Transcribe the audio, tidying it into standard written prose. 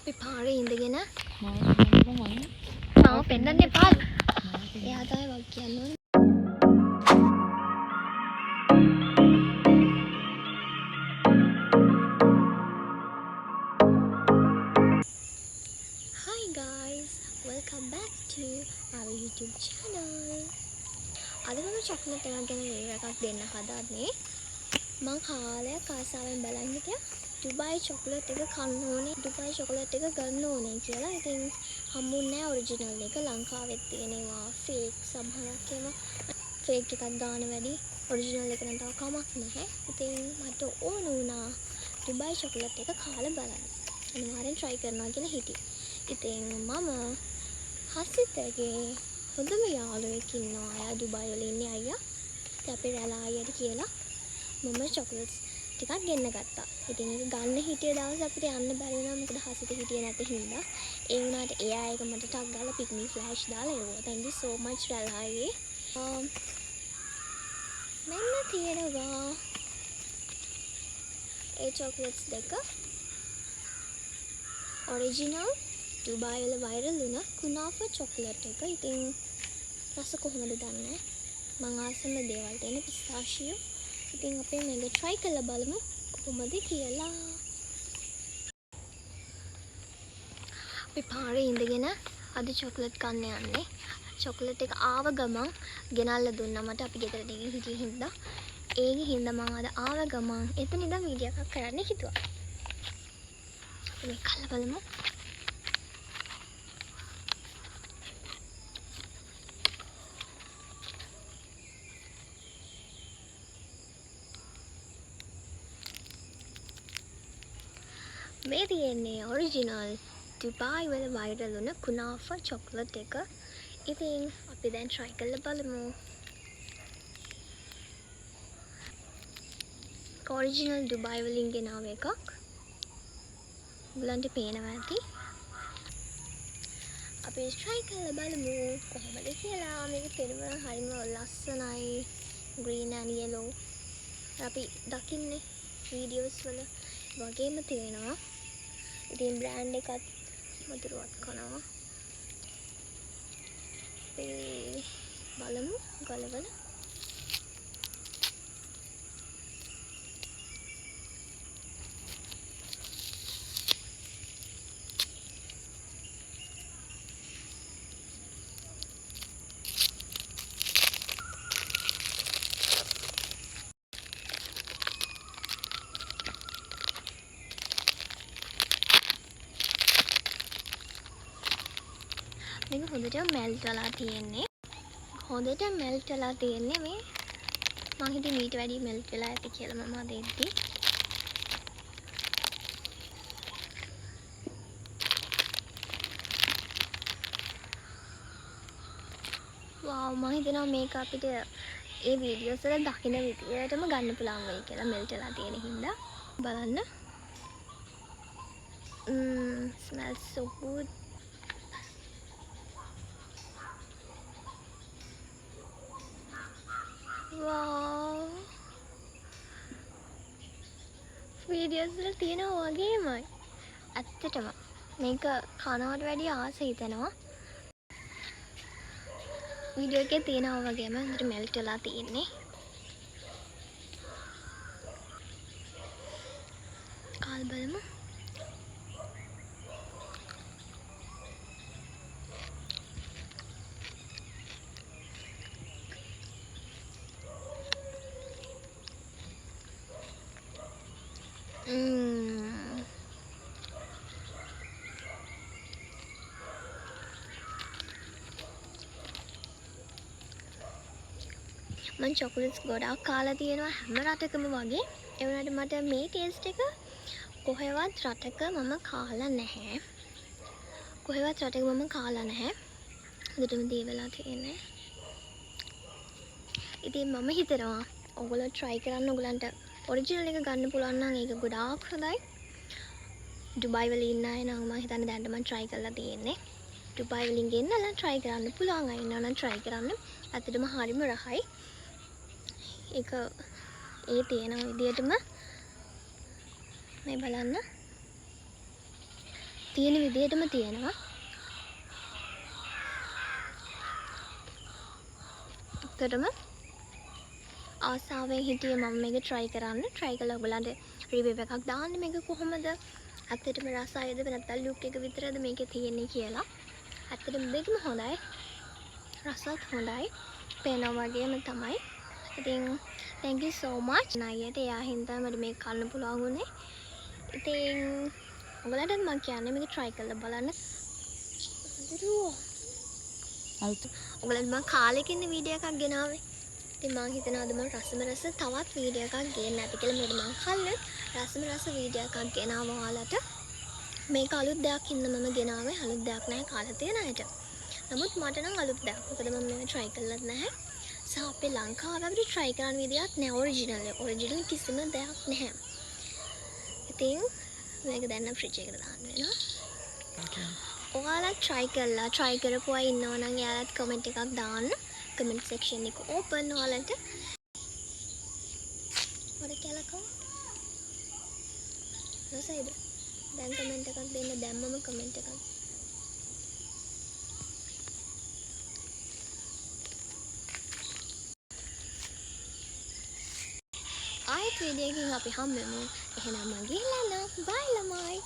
අපි පාරේ ඉඳගෙන මම මාව පෙන්නන්න එපා. එයා තමයි වක් කියන්න ඕනේ. Hi guys, welcome back to our YouTube channel. අද මම චොක්ලට් එකක් ගැන රිවිව් එකක් දෙන්න හදන්නේ. මම කාලයක් ආසාවෙන් බලන් හිටියා ඩුබායි චොක්ලට් එක කන්න ඕනේ, ඩුබායි චොක්ලට් එක ගන්න ඕනේ කියලා. ඉතින් හම්බුන්නේ නැහැ ඔරිජිනල් එක. ලංකාවෙත් තියෙනවා ෆේක් සමහරක් ඒවා. ෆේක් එකක් ගන්න වැඩි ඔරිජිනල් එක නම් තව කමක් නැහැ. ඉතින් මට ඕන වුණා ඩුබායි චොක්ලට් එක කාලා බලන්න. අනිවාර්යෙන් try කරනවා කියලා හිටියේ. ඉතින් මම හසිතගේ හොඳම යාළුවෙක් ඉන්නවා. එයා ඩුබායි වල ඉන්නේ අයියා. ඉතින් අපි රැලා අයියට කියලා මම චොක්ලට්ස් ටිකක් ගෙන්න ගත්තා. ඉතින් ඒක ගන්න හිටිය දවස් අපිට යන්න බැරි වුණා. මොකද හසිත හිටියේ නැති හින්දා. ඒ වුණාට එයා ඒක මට ටක් ගාලා පික් මී ෆ්ලෑෂ් දාලා එවුවා. thank you so much රැලා අයියේ. මෙන්න තියෙනවා ඒ චොක්ලට්ස් දෙක. ඔරිජිනල් ඩුබායි වල වයිරල් වුණ කුනාෆා චොක්ලට් එක. ඉතින් රස කොහොමද දන්නේ? මම ආසම දේවල් තියෙන පිස්තාෂියෝ. ඉතින් අපි මේක try කරලා බලමු කොහොමද කියලා. අපි පාරේ ඉඳගෙන අද චොක්ලට් කන්න යන්නේ. චොක්ලට් එක ආව ගමන් ගෙනල්ලා දුන්නා මට. අපි ගෙදර දෙගෙන හිටිය හින්දා. ඒකේ හින්දා මම අද ආව ගමන් එතන ඉඳන් වීඩියෝ එකක් කරන්න හිතුවා. මේක කල්ලා බලමු. මේ තියෙන්නේ ඔරිජිනල් ඩුබායි වල වයිරල් වුණ කුනාෆා චොක්ලට් එක. ඉතින් අපි දැන් try කරලා බලමු. ඔරිජිනල් ඩුබායි වලින් ගෙනාව එකක්. ඔයගලන්ට පේනවා ඇති. අපි try කරලා බලමු කොහොමද කියලා. මේක පෙනුම හරිම ලස්සනයි. green and yellow. අපි දකින්නේ වීඩියෝස් වල වගේම තියෙනවා. ඉතින් බ්‍රෑන්ඩ් එකත් මధుරවත් කරනවා. අපි බලමු ගලවල. මේක හොඳට මෙල්ට් වෙලා තියෙන්නේ. හොඳට මෙල්ට් වෙලා තියෙන්නේ මේ. මම හිතුවේ මීට වැඩි මෙල්ට් වෙලා ඇති කියලා මම දෙද්දි. වව් මම හිතනවා මේක අපිට ඒ වීඩියෝස් වල දකින්න විදියටම ගන්න පුළුවන් වෙයි කියලා මෙල්ට් වෙලා තියෙන හින්දා. බලන්න. smells so good. wow videos වල තියෙනවා වගේමයි. ඇත්තටම මේක කනවට වැඩිය ආස හිතෙනවා. වීඩියෝ එකේ තියෙනවා වගේම හොඳට මෙල්ට් වෙලා තියෙන්නේ. කාල් බලමු. මම චොක්ලට්ස් ගොඩාක් කාලා තියෙනවා හැම රටකම වගේ. ඒ වුණාට මට මේ ටේස්ට් එක කොහෙවත් රටක මම කාලා නැහැ. කොහෙවත් රටක මම කාලා නැහැ. හොඳටම දී වෙලා තියෙන්නේ. ඉතින් මම හිතනවා ඔයගොල්ලෝ try කරන්න. ඔයගලන්ට ඔරිජිනල් එක ගන්න පුළුවන් නම් ඒක ගොඩාක් හොඳයි. ඩුබායි වල ඉන්න අය නම් මම හිතන්නේ දැන් මම try කරලා තියෙන්නේ. ඩුබායි වලින් ගෙන්නලා try කරන්න පුළුවන් අය ඉන්නවා නම් try කරන්න. ඇත්තටම හරිම රහයි. ඒක ඒ තියෙන විදියටම මේ බලන්න තියෙන විදිහටම තියෙනවා. ඇත්තටම ආසාවෙන් හිටියේ මම මේක try කරන්න. try කරලා ඔයගලන්ට review එකක් දාන්න මේක කොහොමද? ඇත්තටම රසයද නැත්නම් look එක විතරද මේකේ තියෙන්නේ කියලා. ඇත්තටම දෙකම හොඳයි. රසත් හොඳයි. පේනවා වගේම තමයි. ඉතින් thank you so much. නයියට එයා හින්දා මට මේක කන්න පුළුවන් වුණේ. ඉතින් ඔයගලන්ට මම කියන්නේ මේක try කරලා බලන්න. ඔයගලන්ට මම කාලෙකින් වීඩියෝ එකක් ගෙනාවේ. ඉතින් මම හිතනවා අද මම රසම රස තවත් වීඩියෝ එකක් ගේන්න ඇති කියලා. මොකද මම කලින් රසම රස වීඩියෝ එකක් ගෙනාවා ඔයාලට. මේක අලුත් දෙයක් හින්දා මම ගෙනාවේ. අලුත් දෙයක් නෑ කාලා තියෙන අයට. නමුත් මට නම් අලුත් දෙයක්. මොකද මම මේක try කරලත් නැහැ. සහ අපේ ලංකාවේ අපිට try කරන්න විදියක් නෑ ඔරිජිනල්. ඔරිජිනල් කිසිම දෙයක් නැහැ. ඉතින් මේක දැන් නම් ෆ්‍රිජ් එකට දාන්න වෙනවා. ඔයාලා try කරපු අය ඉන්නවා නම් එයාලත් comment එකක් දාන්න. comment section එක open ඔයාලට. වර කලකෝ. රසයිද? දැන් comment එකක් දෙන්න දැම්මම comment එකක්. ආයෙත් වීඩියෝ එකකින් අපි හම්බෙමු. එහෙනම් මම ගිහලා යනවා. bye ළමයි.